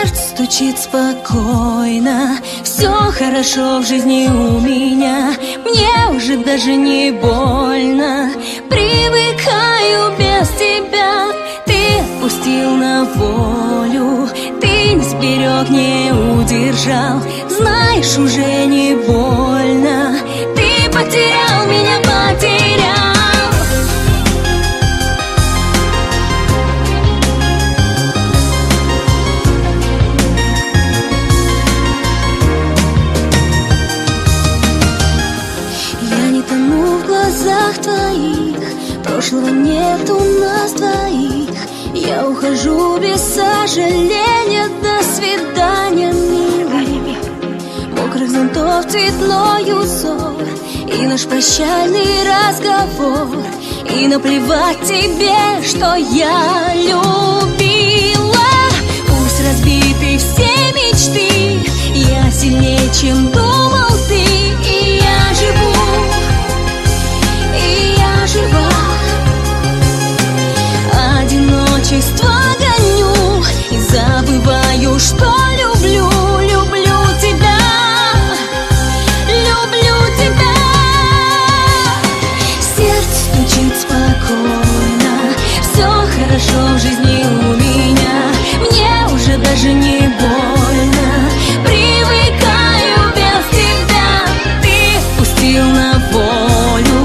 Сердце стучит спокойно, все хорошо в жизни у меня. Мне уже даже не больно, привыкаю без тебя. Ты отпустил на волю, ты не сберег, не удержал. Знаешь, уже не больно, ты потерял меня, потерял. В глазах твоих прошлого нет у нас двоих. Я ухожу без сожаления. До свидания, милый. Мокрых зонтов цветной узор и наш прощальный разговор. И наплевать тебе, что я любила. Пусть разбиты все мечты, я сильнее, чем думал ты. И я живу, одиночество гоню и забываю, что люблю, люблю тебя, люблю тебя. Сердце стучит спокойно, все хорошо в жизни у меня. Мне уже даже не больно, привыкаю без тебя. Ты отпустил на волю,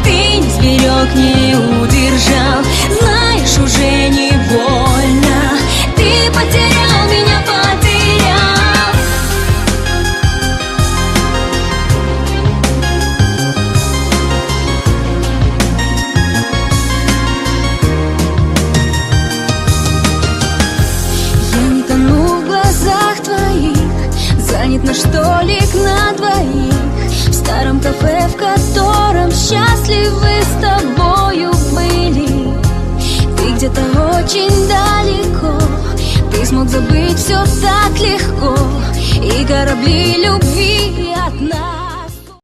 ты не сберег, не удержал. Знаешь, уже не больно, ты потерял меня, потерял. Я не тону в глазах твоих, занят наш столик на двоих. В старом кафе, в котором счастливы с тобою были. Где-то очень далеко ты смог забыть все так легко. И корабли любви от